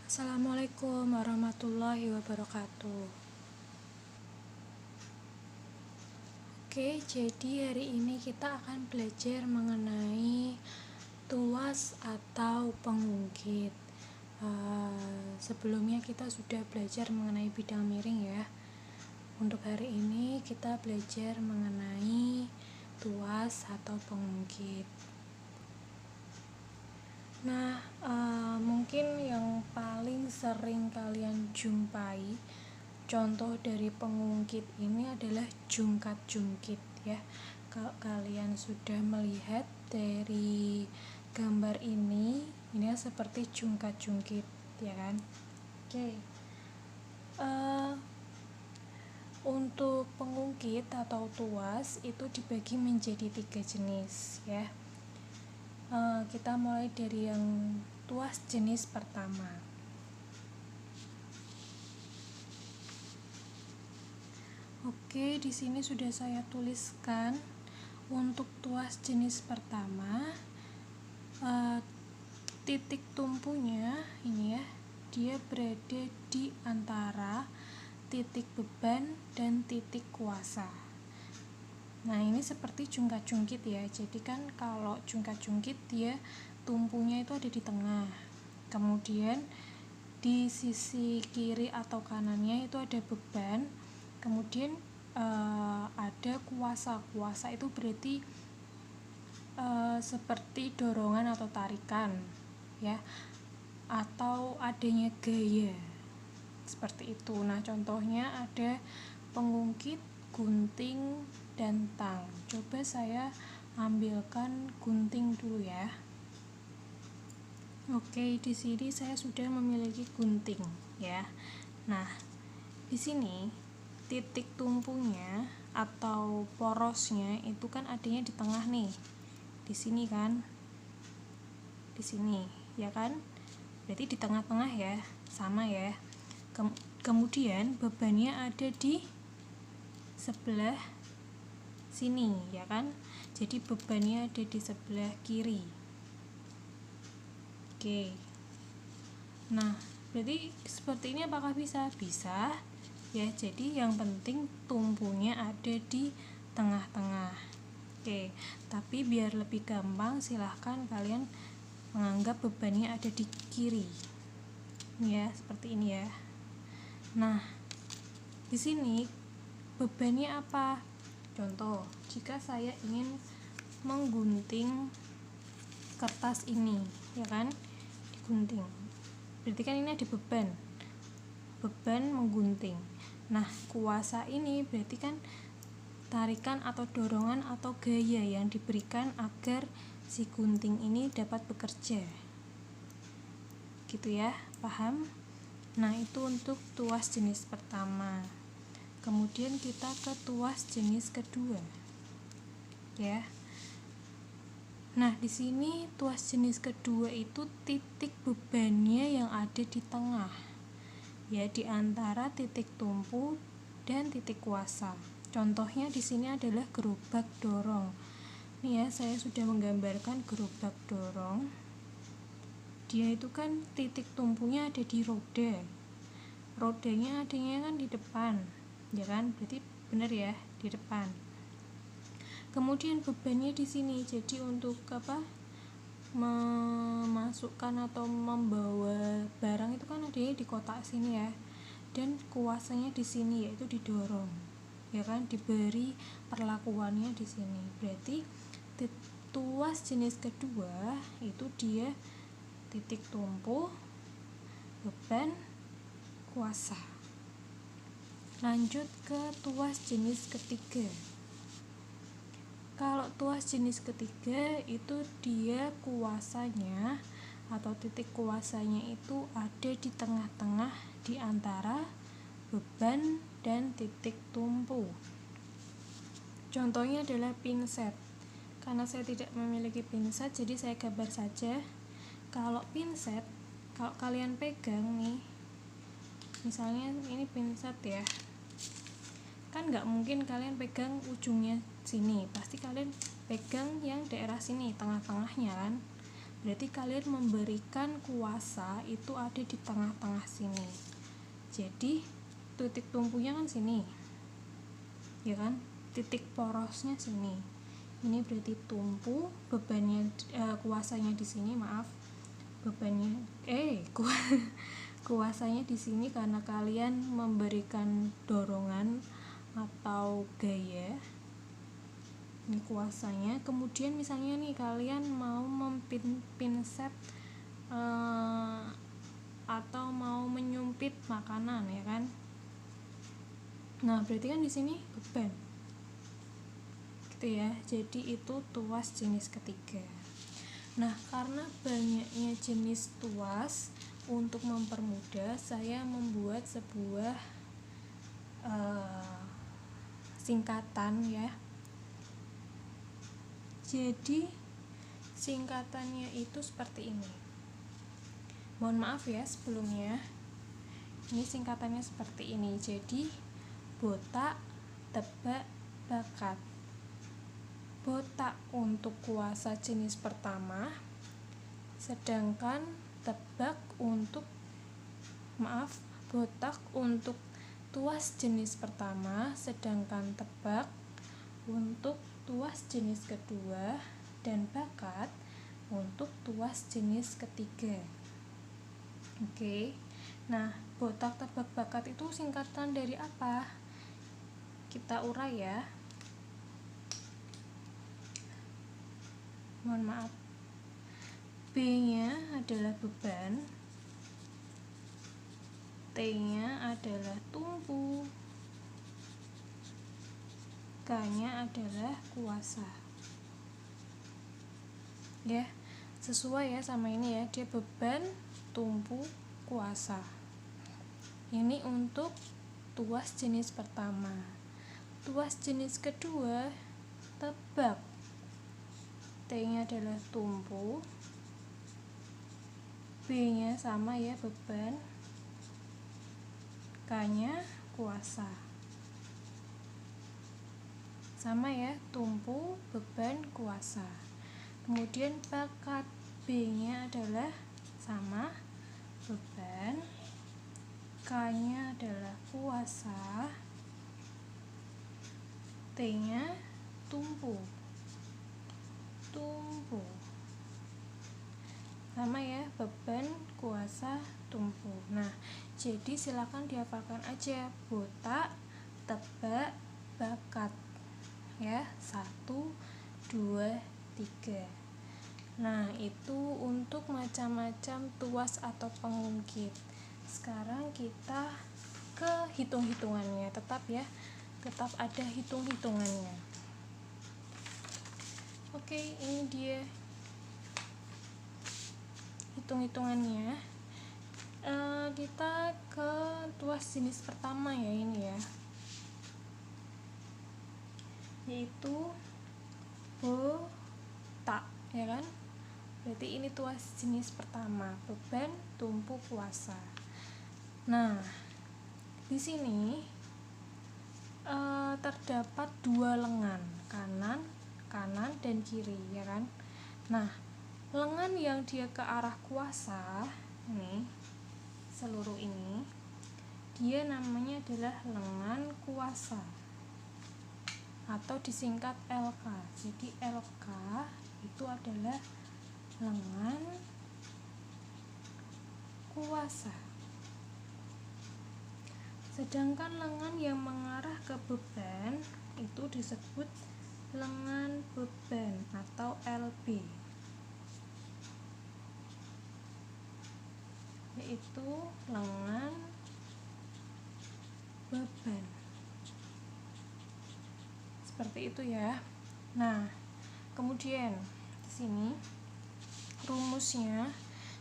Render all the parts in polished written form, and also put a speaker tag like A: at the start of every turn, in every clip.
A: Assalamualaikum warahmatullahi wabarakatuh. Oke, jadi hari ini kita akan belajar mengenai tuas atau pengungkit. Sebelumnya kita sudah belajar mengenai bidang miring ya. Untuk hari ini kita belajar mengenai tuas atau pengungkit. Nah, mungkin yang paling sering kalian jumpai contoh dari pengungkit ini adalah jungkat-jungkit ya. Kalau kalian sudah melihat dari gambar ini seperti jungkat-jungkit ya kan. Oke. Untuk pengungkit atau tuas itu dibagi menjadi 3 jenis ya. Kita mulai dari yang tuas jenis pertama. Oke, di sini sudah saya tuliskan untuk tuas jenis pertama, titik tumpunya ini ya, dia berada di antara titik beban dan titik kuasa. Nah, ini seperti jungkat-jungkit ya. Jadi kan kalau jungkat-jungkit dia tumpunya itu ada di tengah. Kemudian di sisi kiri atau kanannya itu ada beban. Kemudian ada kuasa. Kuasa itu berarti seperti dorongan atau tarikan ya. Atau adanya gaya. Seperti itu. Nah, contohnya ada pengungkit, gunting, dan tang. Coba saya ambilkan gunting dulu ya. Oke, di sini saya sudah memiliki gunting ya. Nah, di sini titik tumpunya atau porosnya itu kan adanya di tengah nih. Di sini kan. Di sini, ya kan? Berarti di tengah-tengah ya, sama ya. Kemudian bebannya ada di sebelah sini ya kan, jadi bebannya ada di sebelah kiri. Oke, nah berarti seperti ini apakah bisa ya. Jadi yang penting tumpunya ada di tengah-tengah. Oke, tapi biar lebih gampang silahkan kalian menganggap bebannya ada di kiri ya, seperti ini ya. Nah, di sini bebannya apa? Contoh, jika saya ingin menggunting kertas ini, ya kan, digunting. Berarti kan ini ada beban menggunting. Nah, kuasa ini berarti kan tarikan atau dorongan atau gaya yang diberikan agar si gunting ini dapat bekerja. Gitu ya, paham? Nah, itu untuk tuas jenis pertama. Kemudian kita ke tuas jenis kedua ya. Nah, di sini tuas jenis kedua itu titik bebannya yang ada di tengah ya, di antara titik tumpu dan titik kuasa. Contohnya di sini adalah gerobak dorong. Nih ya, saya sudah menggambarkan gerobak dorong. Dia itu kan titik tumpunya ada di roda. Rodanya adanya kan di depan. Ya kan, berarti benar ya, di depan. Kemudian bebannya di sini, jadi untuk memasukkan atau membawa barang itu kan adanya di kotak sini ya, dan kuasanya di sini yaitu didorong ya kan, diberi perlakuannya di sini. Berarti tuas jenis kedua itu dia titik tumpu, beban, kuasa. Lanjut ke tuas jenis ketiga. Kalau tuas jenis ketiga itu dia kuasanya atau titik kuasanya itu ada di tengah-tengah di antara beban dan titik tumpu. Contohnya adalah pinset. Karena saya tidak memiliki pinset, jadi saya gambar saja. Kalau pinset, kalau kalian pegang nih, misalnya ini pinset ya, kan nggak mungkin kalian pegang ujungnya sini, pasti kalian pegang yang daerah sini, tengah-tengahnya kan. berarti kalian memberikan kuasa itu ada di tengah-tengah sini. Jadi titik tumpunya kan sini, ya kan, titik porosnya sini. Ini berarti tumpu, bebannya kuasanya di sini, bebannya kuasanya di sini karena kalian memberikan dorongan atau gaya. Ini kuasanya. Kemudian misalnya nih kalian mau pinset atau mau menyumpit makanan, ya kan. Nah, berarti kan di sini beban. Gitu ya. Jadi itu tuas jenis ketiga. Nah, karena banyaknya jenis tuas, untuk mempermudah saya membuat sebuah singkatan ya. Jadi singkatannya itu seperti ini. Mohon maaf ya sebelumnya. Ini singkatannya seperti ini. Jadi botak, tebak, bakat. Botak untuk kuasa jenis pertama, sedangkan botak untuk tuas jenis pertama, sedangkan tebak untuk tuas jenis kedua, dan bakat untuk tuas jenis ketiga. Oke. Nah, botak, tebak, bakat itu singkatan dari apa? Kita urai ya. Mohon maaf. B-nya adalah beban, T-nya adalah tumpu, K-nya adalah kuasa. Ya, sesuai ya sama ini ya, dia beban, tumpu, kuasa. Ini untuk tuas jenis pertama. Tuas jenis kedua, tebak. T-nya adalah tumpu, B-nya sama ya, beban, K-nya kuasa. Sama ya, tumpu, beban, kuasa. Kemudian bakat, B-nya adalah sama, beban, K-nya adalah kuasa, T-nya tumpu. Sama ya, beban, kuasa, tumpu. Nah, jadi silakan dihafalkan aja botak, tebak, bakat. Ya, 1, 2, 3. Nah, itu untuk macam-macam tuas atau pengungkit. Sekarang kita ke hitung-hitungannya. Tetap ada hitung-hitungannya. Oke, ini dia hitung-hitungannya. Kita ke tuas jenis pertama ya, ini ya, yaitu botak, ya kan. Berarti ini tuas jenis pertama, beban, tumpu, kuasa. Nah, di sini terdapat dua lengan, kanan dan kiri, ya kan. Nah, lengan yang dia ke arah kuasa, ini seluruh ini, dia namanya adalah lengan kuasa atau disingkat LK. Jadi LK itu adalah lengan kuasa. Sedangkan lengan yang mengarah ke beban itu disebut lengan beban atau LB, yaitu lengan beban. Seperti itu ya. Nah, kemudian di sini rumusnya,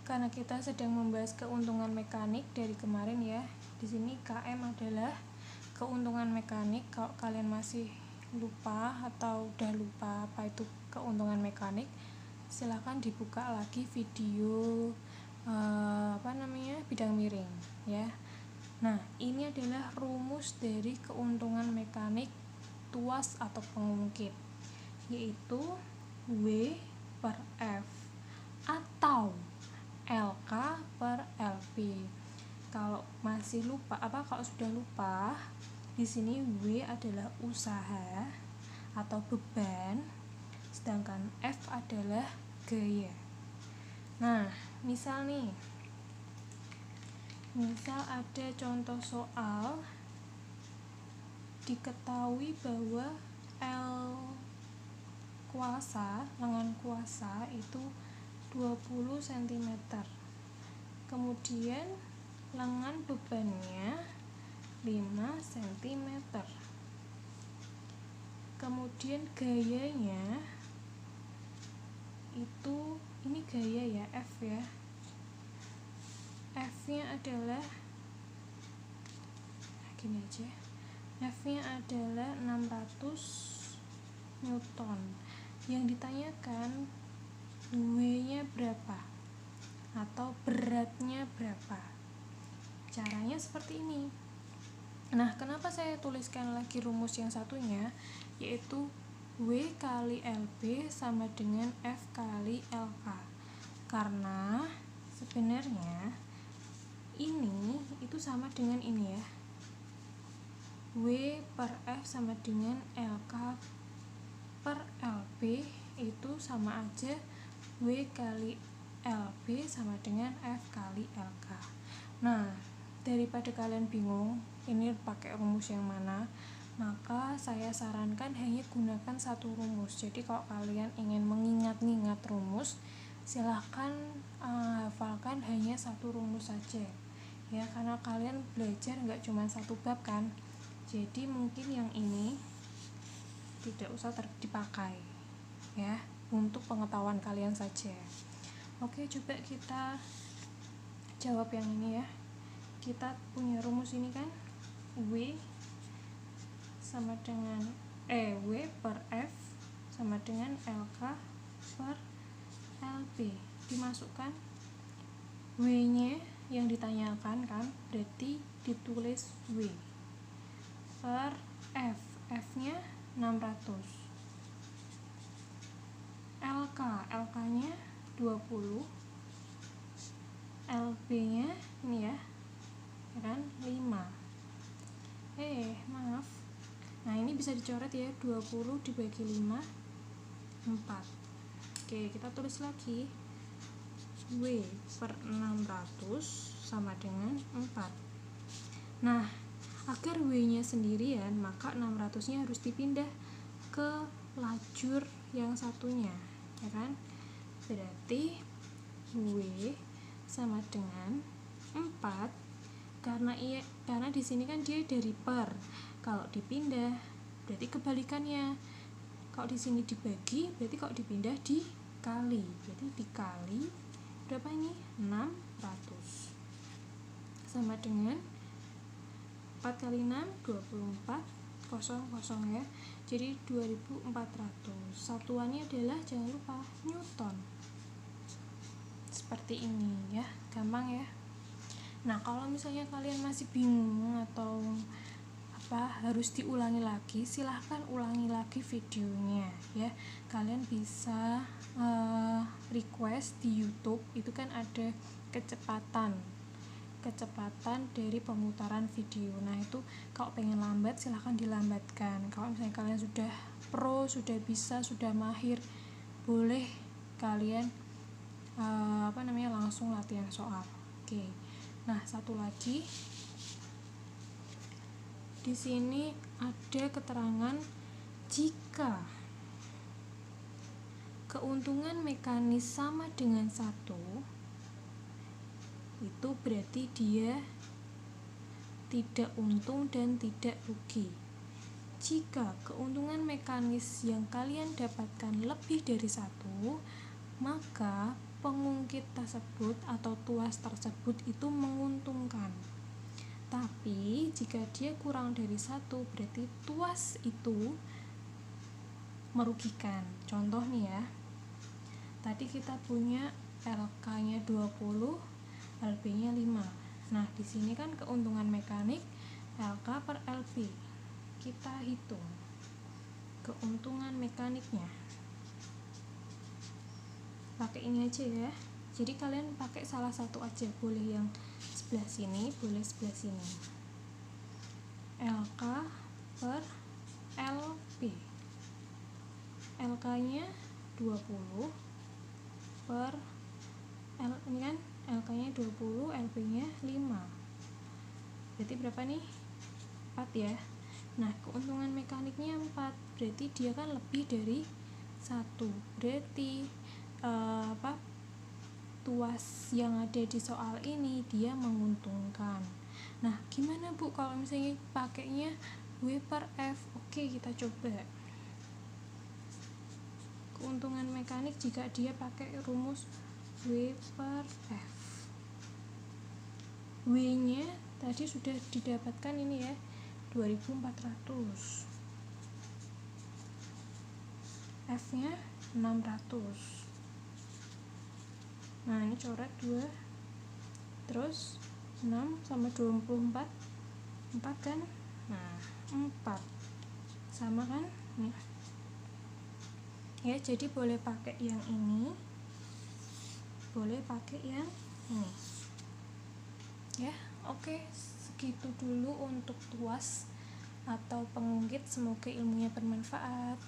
A: karena kita sedang membahas keuntungan mekanik dari kemarin ya. Di sini KM adalah keuntungan mekanik. Kalau kalian masih lupa atau udah lupa apa itu keuntungan mekanik, silahkan dibuka lagi video bidang miring ya. Nah, ini adalah rumus dari keuntungan mekanik tuas atau pengungkit, yaitu W per F atau LK per LP. Kalau masih lupa, kalau sudah lupa, di sini W adalah usaha atau beban, sedangkan F adalah gaya. Nah, misal ada contoh soal diketahui bahwa lengan kuasa itu 20 cm. Kemudian lengan bebannya 5 cm. Kemudian gayanya itu, ini gaya ya, F ya. F-nya adalah gini aja. F-nya adalah 600 Newton. Yang ditanyakan W-nya berapa atau beratnya berapa. Caranya seperti ini. Nah, kenapa saya tuliskan lagi rumus yang satunya, yaitu W kali LB sama dengan F kali LK. Karena sebenarnya ini itu sama dengan ini ya, W per F sama dengan LK per LB, itu sama aja W kali LB sama dengan F kali LK. Nah, daripada kalian bingung ini pakai rumus yang mana, maka saya sarankan hanya gunakan satu rumus. Jadi kalau kalian ingin mengingat-ingat rumus, silahkan hafalkan hanya satu rumus saja ya, karena kalian belajar nggak cuma satu bab kan, jadi mungkin yang ini tidak usah dipakai ya, untuk pengetahuan kalian saja. Oke, coba kita jawab yang ini ya. Kita punya rumus ini kan, W sama dengan W per F sama dengan LK per LB. Dimasukkan W-nya yang ditanyakan kan, berarti ditulis W per F. F-nya 600. LK-nya 20. LB-nya ini ya kan 5. Maaf. Nah, ini bisa dicoret ya, 20 dibagi 5 4. Oke, kita tulis lagi W per 600 sama dengan 4. Nah, agar W-nya sendirian, maka 600-nya harus dipindah ke lajur yang satunya, ya kan? Berarti W sama dengan 4, karena di sini kan dia dari per. Kalau dipindah berarti kebalikannya. Kalau di sini dibagi, berarti kalau dipindah dikali. Berarti dikali berapa ini? 600. Sama dengan 4 kali 6 24 00 ya. Jadi 2400. Satuannya adalah, jangan lupa, Newton. Seperti ini ya, gampang ya. Nah, kalau misalnya kalian masih bingung atau harus diulangi lagi, silahkan ulangi lagi videonya ya. Kalian bisa request di YouTube, itu kan ada kecepatan dari pemutaran video. Nah, itu kalau pengen lambat silahkan dilambatkan. Kalau misalnya kalian sudah pro, sudah bisa, sudah mahir, boleh kalian langsung latihan soal. Oke. Nah, satu lagi di sini ada keterangan jika keuntungan mekanis sama dengan 1, itu berarti dia tidak untung dan tidak rugi. Jika keuntungan mekanis yang kalian dapatkan lebih dari 1, maka pengungkit tersebut atau tuas tersebut itu menguntungkan. Tapi jika dia kurang dari 1, berarti tuas itu merugikan. Contoh nih ya, tadi kita punya LK-nya 20, LB-nya 5. Nah, di sini kan keuntungan mekanik LK per LB. Kita hitung keuntungan mekaniknya. pakai ini aja ya. Jadi kalian pakai salah satu aja, boleh yang sebelah sini, boleh sebelah sini. LK per LP. LK nya 20 per L, ini kan LK nya 20, LP nya 5, berarti berapa nih? 4 ya. Nah, keuntungan mekaniknya 4, berarti dia kan lebih dari 1, berarti tuas yang ada di soal ini dia menguntungkan. Nah, gimana Bu kalau misalnya pakainya W per F? Oke, kita coba. Keuntungan mekanik jika dia pakai rumus W per F. W nya tadi sudah didapatkan ini ya, 2400. F nya 600. Nah, ini coret 2, terus 6 sama 24, 4 kan? Nah, 4 sama kan? Nih. Ya, jadi boleh pakai yang ini, boleh pakai yang ini ya. Oke, segitu dulu untuk tuas atau pengungkit. Semoga ilmunya bermanfaat.